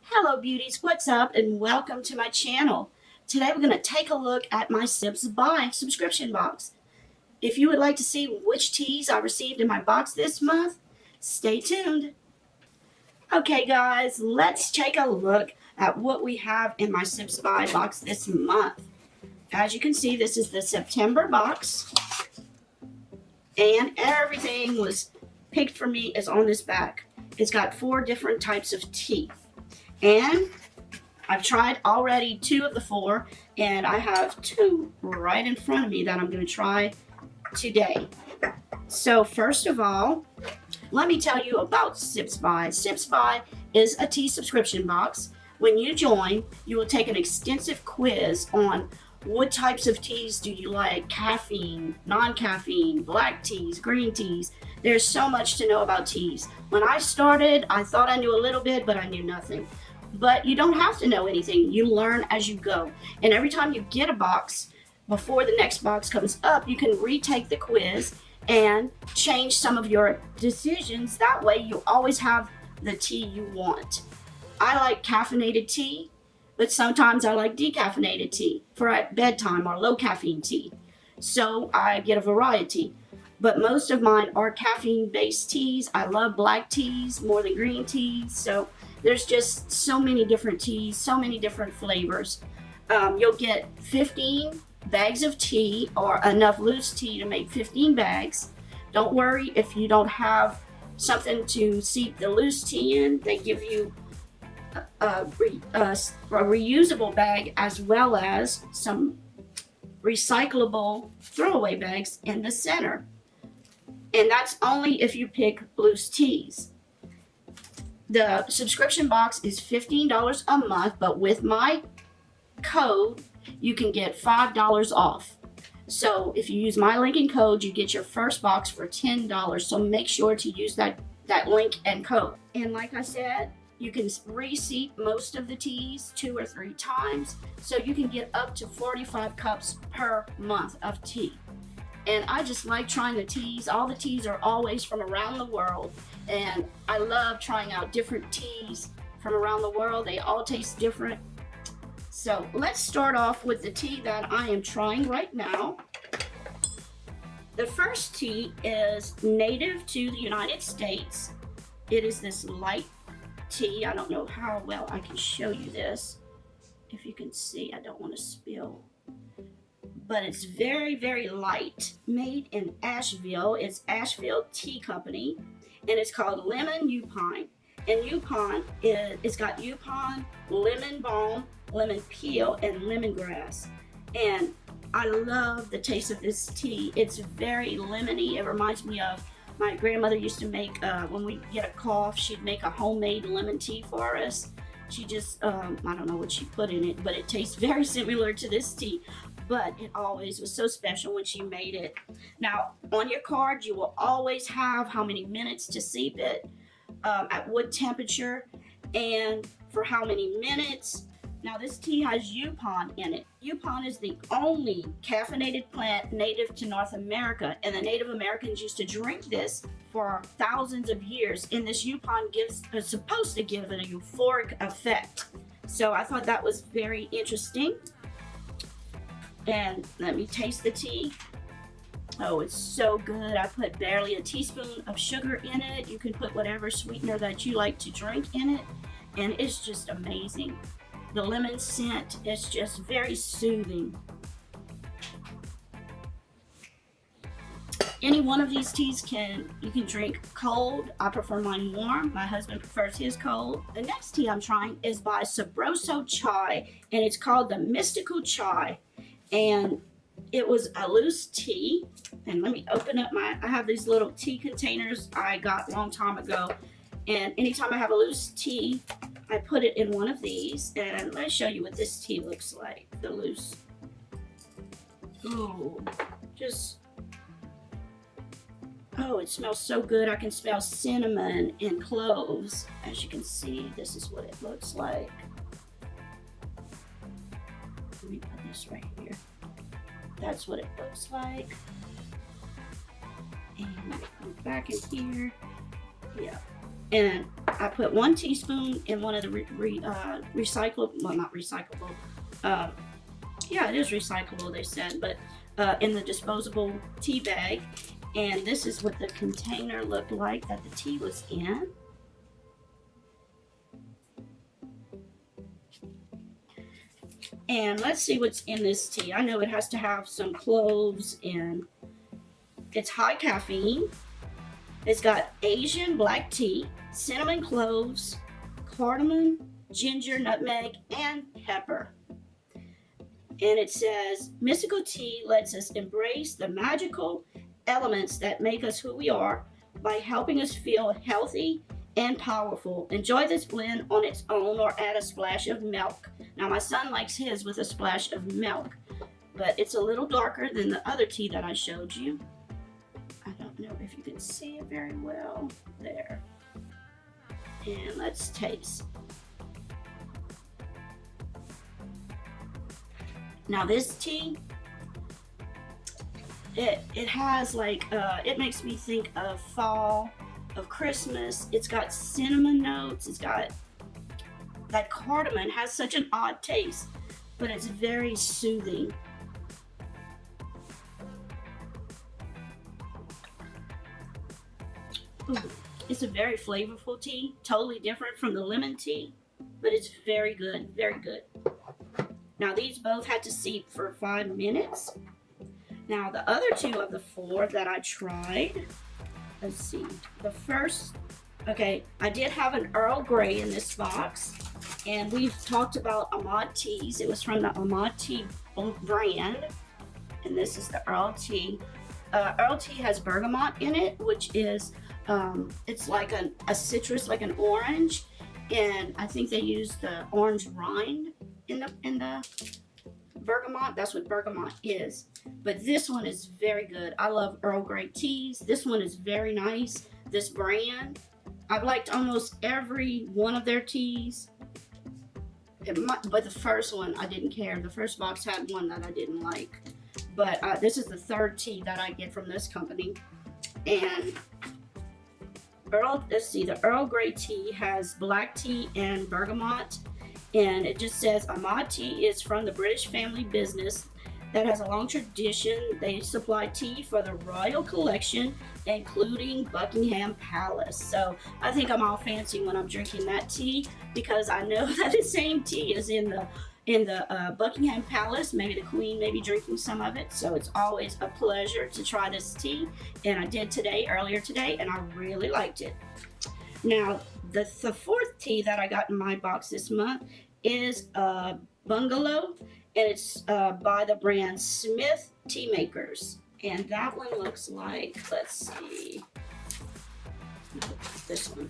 Hello beauties, what's up and welcome to my channel. Today we're going to take a look at my Sips Buy subscription box. If you would like to see which teas I received in my box this month, stay tuned. Okay guys, let's take a look at what we have in my Sips Buy box this month. As you can see, this is the September box and everything was picked for me is on this back. It's got 4 different types of tea. And I've tried already 2 of the 4, and I have 2 right in front of me that I'm going to try today. So first of all, let me tell you about Sips Buy. Sips Buy is a tea subscription box. When you join, you will take an extensive quiz on what types of teas do you like, caffeine, non-caffeine, black teas, green teas. There's so much to know about teas. When I started, I thought I knew a little bit, but I knew nothing. But you don't have to know anything. You learn as you go. And every time you get a box, before the next box comes up, you can retake the quiz and change some of your decisions. That way you always have the tea you want. I like caffeinated tea, but sometimes I like decaffeinated tea for at bedtime or low caffeine tea. So I get a variety. But most of mine are caffeine-based teas. I love black teas more than green teas. So there's just so many different teas, so many different flavors. You'll get 15 bags of tea or enough loose tea to make 15 bags. Don't worry if you don't have something to seep the loose tea in. They give you a reusable bag as well as some recyclable throwaway bags in the center. And that's only if you pick loose teas. The subscription box is $15 a month, but with my code, you can get $5 off. So if you use my link and code, you get your first box for $10. So make sure to use that link and code. And like I said, you can reseat most of the teas 2 or 3 times. So you can get up to 45 cups per month of tea. And I just like trying the teas. All the teas are always from around the world. And I love trying out different teas from around the world. They all taste different. So let's start off with the tea that I am trying right now. The first tea is native to the United States. It is this light tea. I don't know how well I can show you this. If you can see, I don't want to spill. But it's very, very light. Made in Asheville. It's Asheville Tea Company. And it's called Lemon Yupon. And Yupon, it's got Yupon, lemon balm, lemon peel, and lemongrass. And I love the taste of this tea. It's very lemony. It reminds me of my grandmother used to make, when we get a cough, she'd make a homemade lemon tea for us. She just, I don't know what she put in it, but it tastes very similar to this tea. But it always was so special when she made it. Now, on your card, you will always have how many minutes to seep it, at what temperature, and for how many minutes. Now, this tea has Yupon in it. Yupon is the only caffeinated plant native to North America, and the Native Americans used to drink this for thousands of years. And this Yupon is supposed to give it a euphoric effect. So I thought that was very interesting. And let me taste the tea. Oh, it's so good. I put barely a teaspoon of sugar in it. You can put whatever sweetener that you like to drink in it. And it's just amazing. The lemon scent is just very soothing. Any one of these teas you can drink cold. I prefer mine warm. My husband prefers his cold. The next tea I'm trying is by Sabroso Chai, and it's called the Mystical Chai. And it was a loose tea. And let me open up I have these little tea containers I got a long time ago. And anytime I have a loose tea, I put it in one of these. And let me show you what this tea looks like, the loose. Oh, oh, it smells so good. I can smell cinnamon and cloves. As you can see, this is what it looks like. Let me put this right here. That's what it looks like. And back in here. Yeah. And I put 1 teaspoon in one of the recyclable, well, not recyclable, yeah, it is recyclable, they said, but in the disposable tea bag. And this is what the container looked like that the tea was in. And let's see what's in this tea. I know it has to have some cloves, and it's high caffeine. It's got Asian black tea, cinnamon cloves, cardamom, ginger, nutmeg, and pepper. And it says, mystical tea lets us embrace the magical elements that make us who we are by helping us feel healthy and powerful. Enjoy this blend on its own or add a splash of milk. Now my son likes his with a splash of milk, but it's a little darker than the other tea that I showed you. I don't know if you can see it very well there. And let's taste. Now this tea, it has like, it makes me think of fall, of Christmas. It's got cinnamon notes. It's got that cardamom. Has such an odd taste, but it's very soothing. Ooh, it's a very flavorful tea, totally different from the lemon tea, but it's very good, very good. Now these both had to steep for 5 minutes. Now the other 2 of the 4 that I tried, let's see, the first, okay, I did have an Earl Grey in this box, and we've talked about Ahmad teas. It was from the Ahmad tea brand, and this is the Earl tea. Earl tea has bergamot in it, which is, it's like a citrus, like an orange, and I think they use the orange rind in the bergamot. That's what bergamot is. But this one is very good. I love Earl Grey teas. This one is very nice. This brand, I've liked almost every one of their teas. But the first one I didn't care. The first box had one that I didn't like. But this is the 3rd tea that I get from this company. And let's see, the Earl Grey tea has black tea and bergamot. And it just says Ahmad tea is from the British family business that has a long tradition. They supply tea for the royal collection, including Buckingham Palace. So I think I'm all fancy when I'm drinking that tea, because I know that the same tea is in the Buckingham Palace. Maybe the Queen may be drinking some of it. So it's always a pleasure to try this tea. And I did earlier today, and I really liked it. Now, the 4th tea that I got in my box this month is Bungalow, and it's by the brand Smith Tea Makers. And that one looks like, let's see, this one.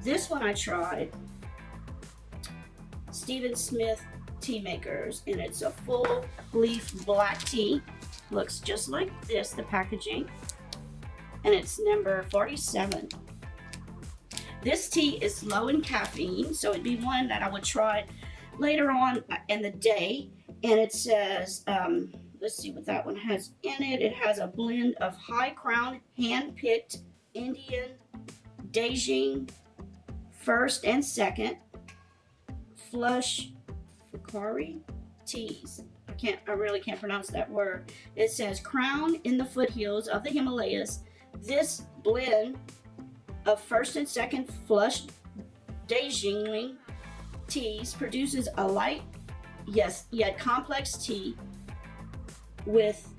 This one I tried, Stephen Smith Tea Makers, and it's a full leaf black tea. Looks just like this, the packaging, and it's number 47. This tea is low in caffeine, so it'd be one that I would try later on in the day. And it says, let's see what that one has in it. It has a blend of high crown, hand-picked Indian, Beijing, first and second, flush Fakari teas. I really can't pronounce that word. It says crown in the foothills of the Himalayas. This blend of first and second flush Beijing teas produces a light, yes, yet complex tea with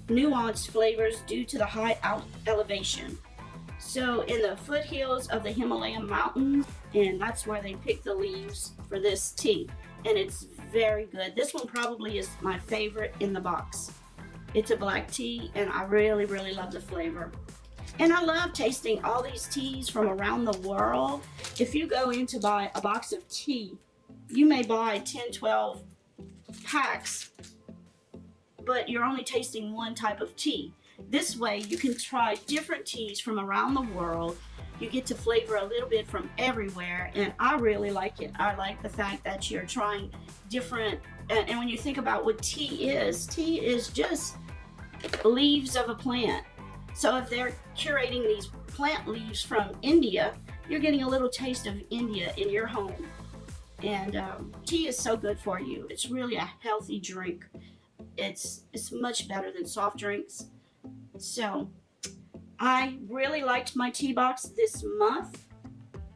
nuanced flavors due to the high elevation. So in the foothills of the Himalayan mountains, and that's where they pick the leaves for this tea. And it's very good. This one probably is my favorite in the box. It's a black tea, and I really, really love the flavor. And I love tasting all these teas from around the world. If you go in to buy a box of tea, you may buy 10, 12 packs, but you're only tasting one type of tea. This way you can try different teas from around the world. You get to flavor a little bit from everywhere, and I really like it. I like the fact that you're trying different, and when you think about what tea is just leaves of a plant. So if they're curating these plant leaves from India, you're getting a little taste of India in your home. And tea is so good for you. It's really a healthy drink. It's much better than soft drinks. So I really liked my tea box this month.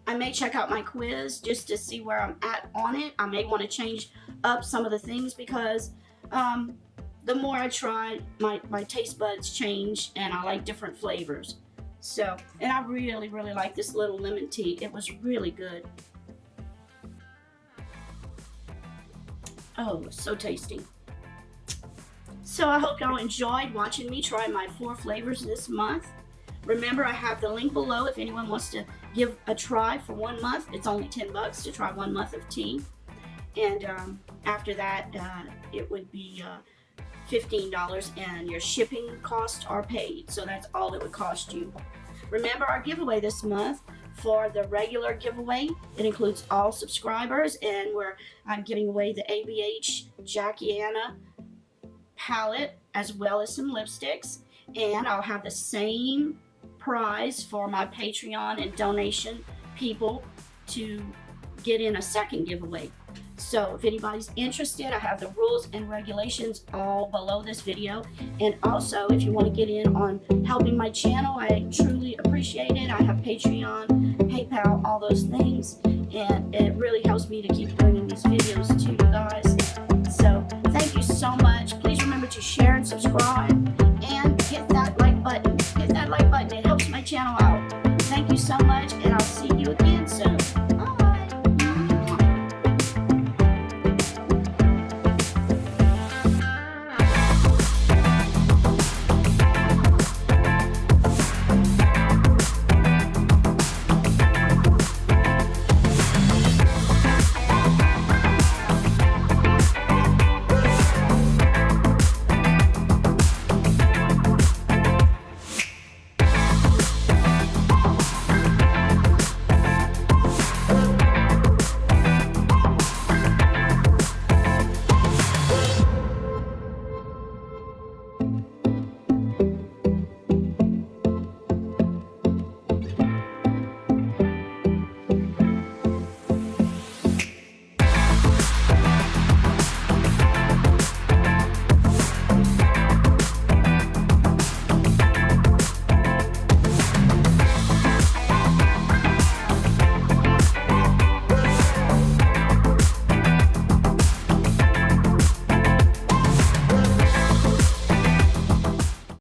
I may check out my quiz just to see where I'm at on it. I may want to change up some of the things because the more I try, my taste buds change and I like different flavors. So, and I really, really like this little lemon tea. It was really good. Oh, so tasty. So I hope y'all enjoyed watching me try my 4 flavors this month. Remember, I have the link below if anyone wants to give a try for 1 month. It's only $10 to try 1 month of tea. And after that, it would be $15 and your shipping costs are paid. So that's all it would cost you. Remember our giveaway this month. For the regular giveaway, it includes all subscribers, and I'm giving away the ABH Jackie Anna palette as well as some lipsticks. And I'll have the same prize for my Patreon and donation people to get in a second giveaway. So if anybody's interested, I have the rules and regulations all below this video. And also, if you want to get in on helping my channel, I truly appreciate it. I have Patreon, PayPal, all those things. And it really helps me to keep bringing these videos to you guys. So thank you so much. Please remember to share and subscribe and hit that like button. Hit that like button. It helps my channel out. Thank you so much. And